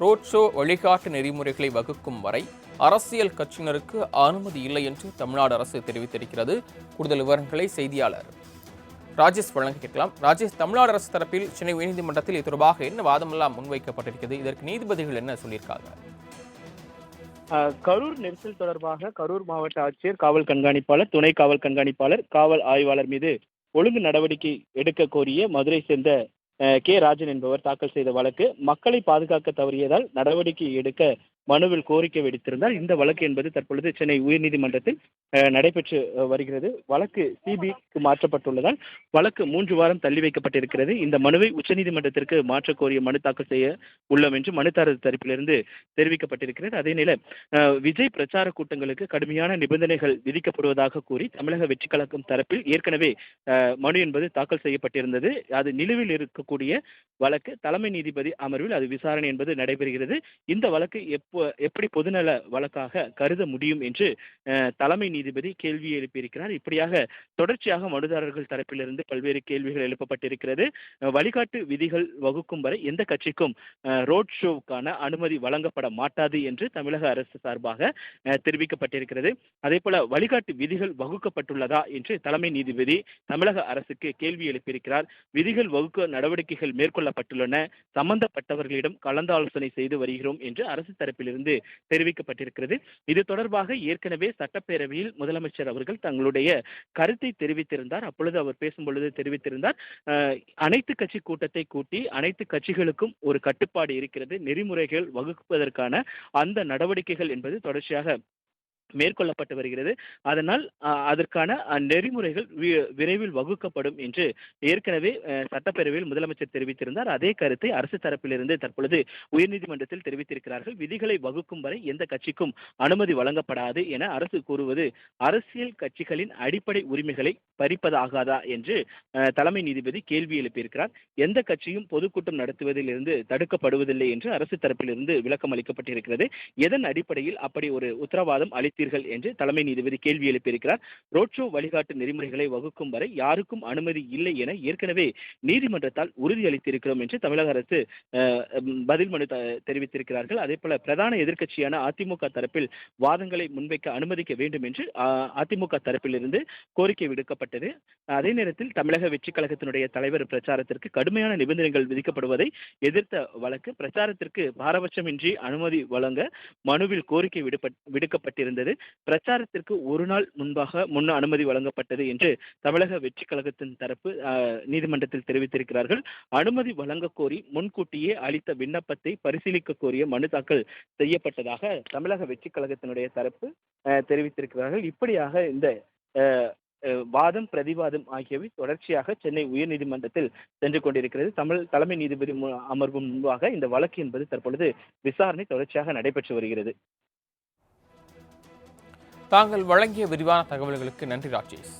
Road show வழிகாட்டு நெறிமுறைகளை வகுக்கும் வரை அரசியல் கட்சியினருக்கு அனுமதி இல்லை என்று தமிழ்நாடு அரசு தெரிவித்திருக்கிறது. கூடுதல் விவரங்களை செய்தியாளர் ராஜேஷ் வழங்க கேட்கலாம். ராஜேஷ், தமிழ்நாடு அரசு தரப்பில் சென்னை உயர்நீதிமன்றத்தில் இது தொடர்பாக என்ன வாதமெல்லாம் முன்வைக்கப்பட்டிருக்கிறது? இதற்கு நீதிபதிகள் என்ன சொல்லியிருக்காங்க? கரூர் நெரிசல் தொடர்பாக கரூர் மாவட்ட ஆட்சியர், காவல் கண்காணிப்பாளர், துணை காவல் கண்காணிப்பாளர், காவல் ஆய்வாளர் மீது ஒழுங்கு நடவடிக்கை எடுக்க கோரிய மதுரை சேர்ந்த கே ராஜன் என்பவர் தாக்கல் செய்த வழக்கு மக்களை பாதுகாக்க தவறியதால் நடவடிக்கை எடுக்க மனுவில் கோரிக்கை விடுத்திருந்தார். இந்த வழக்கு என்பது தற்பொழுது சென்னை உயர்நீதிமன்றத்தில் நடைபெற்று வருகிறது. வழக்கு சிபிக்கு மாற்றப்பட்டுள்ளதால் வழக்கு 3 வாரம் தள்ளி வைக்கப்பட்டிருக்கிறது. இந்த மனுவை உச்சநீதிமன்றத்திற்கு மாற்ற கோரிய மனு தாக்கல் செய்ய உள்ளோம் என்று மனுதாரர் தரப்பிலிருந்து தெரிவிக்கப்பட்டிருக்கிறது. அதே நிலை விஜய் பிரச்சார கூட்டங்களுக்கு கடுமையான நிபந்தனைகள் விதிக்கப்படுவதாக கூறி தமிழக வெற்றிக் கழகம் தரப்பில் ஏற்கனவே மனு என்பது தாக்கல் செய்யப்பட்டிருந்தது. அது நிலுவில் இருக்கக்கூடிய வழக்கு தலைமை நீதிபதி அமர்வில் அது விசாரணை என்பது நடைபெறுகிறது. இந்த வழக்கு எப்படி பொதுநல வழக்காக கருத முடியும் என்று தலைமை நீதிபதி கேள்வி எழுப்பியிருக்கிறார். இப்படியாக தொடர்ச்சியாக மனுதாரர்கள் தரப்பிலிருந்து பல்வேறு கேள்விகள் எழுப்பப்பட்டிருக்கிறது. வழிகாட்டு விதிகள் வகுக்கும் வரை எந்த கட்சிக்கும் ரோட் ஷோவுக்கான அனுமதி வழங்கப்பட மாட்டாது என்று தமிழக அரசு சார்பாக தெரிவிக்கப்பட்டிருக்கிறது. அதே போல வழிகாட்டு விதிகள் வகுக்கப்பட்டுள்ளதா என்று தலைமை நீதிபதி தமிழக அரசுக்கு கேள்வி எழுப்பியிருக்கிறார். விதிகள் வகுக்க நடவடிக்கைகள் மேற்கொள்ளப்பட்டுள்ளன, சம்பந்தப்பட்டவர்களிடம் கலந்தாலோசனை செய்து வருகிறோம் என்று அரசு தரப்பிலிருந்து தெரிவிக்கப்பட்டிருக்கிறது. இது தொடர்பாக ஏற்கனவே சட்டப்பேரவையில் முதலமைச்சர் அவர்கள் தங்களுடைய கருத்தை தெரிவித்திருந்தார். அப்பொழுது அவர் பேசும்பொழுது தெரிவித்திருந்தார், அனைத்து கட்சி கூட்டத்தை கூட்டி அனைத்து கட்சிகளுக்கும் ஒரு கட்டுப்பாடு இருக்கிறது, நெறிமுறைகள் வகுப்பதற்கான அந்த நடவடிக்கைகள் என்பது தொடர்ச்சியாக மேற்கொள்ளப்பட்டு வருகிறது. அதனால் அதற்கான நெறிமுறைகள் விரைவில் வகுக்கப்படும் என்று ஏற்கனவே சட்டப்பேரவையில் முதலமைச்சர் தெரிவித்திருந்தார். அதே கருத்தை அரசு தரப்பிலிருந்து தற்பொழுது உயர்நீதிமன்றத்தில் தெரிவித்திருக்கிறார்கள். விதிகளை வகுக்கும் வரை எந்த கட்சிக்கும் அனுமதி வழங்கப்படாது என அரசு கூறுவது அரசியல் கட்சிகளின் அடிப்படை உரிமைகளை பறிப்பதாகாதா என்று தலைமை நீதிபதி கேள்வி எழுப்பியிருக்கிறார். எந்த கட்சியும் பொதுக்கூட்டம் நடத்துவதில் இருந்து தடுக்கப்படுவதில்லை என்று அரசு தரப்பிலிருந்து விளக்கம் அளிக்கப்பட்டிருக்கிறது. எதன் அடிப்படையில் அப்படி ஒரு உத்தரவாதம் அளித்தீர்கள் என்று தலைமை நீதிபதி கேள்வி எழுப்பியிருக்கிறார். ரோட் ஷோ வழிகாட்டு நெறிமுறைகளை வகுக்கும் வரை யாருக்கும் அனுமதி இல்லை என ஏற்கனவே நீதிமன்றத்தால் உறுதியளித்திருக்கிறோம் என்று தமிழக அரசு பதில் மனு தெரிவித்திருக்கிறார்கள். அதே போல பிரதான எதிர்க்கட்சியான அதிமுக தரப்பில் வாதங்களை முன்வைக்க அனுமதிக்க வேண்டும் என்று அதிமுக தரப்பிலிருந்து கோரிக்கை விடுக்கப்பட்டது. அதே நேரத்தில் தமிழக வெற்றிக் கழகத்தினுடைய தலைவர் பிரச்சாரத்திற்கு கடுமையான நிபந்தனைகள் விதிக்கப்படுவதை எதிர்த்த வழக்கு பிரச்சாரத்திற்கு பாரபட்சமின்றி அனுமதி வழங்க மனுவில் கோரிக்கை விடுக்கப்பட்டிருந்தது. பிரச்சாரத்திற்கு ஒரு நாள் முன் அனுமதி வழங்கப்பட்டது என்று தமிழக வெற்றிக் கழகத்தின் தரப்பு நீதிமன்றத்தில் தெரிவித்திருக்கிறார்கள். அனுமதி வழங்க கோரி முன்கூட்டியே அளித்த விண்ணப்பத்தை பரிசீலிக்க கோரிய மனு தாக்கல் செய்யப்பட்டதாக தமிழக வெற்றிக் கழகத்தினுடைய தரப்பு தெரிவித்திருக்கிறார்கள். இப்படியாக இந்த வாதம் பிரதிவாதம் ஆகியவை தொடர்ச்சியாக சென்னை உயர்நீதிமன்றத்தில் சென்று கொண்டிருக்கிறது. தலைமை நீதிபதி அமர்வு முன்பாக இந்த வழக்கு என்பது தற்பொழுது விசாரணை தொடர்ச்சியாக நடைபெற்று வருகிறது. தாங்கள் வழங்கிய விரிவான தகவல்களுக்கு நன்றி ராஜேஷ்.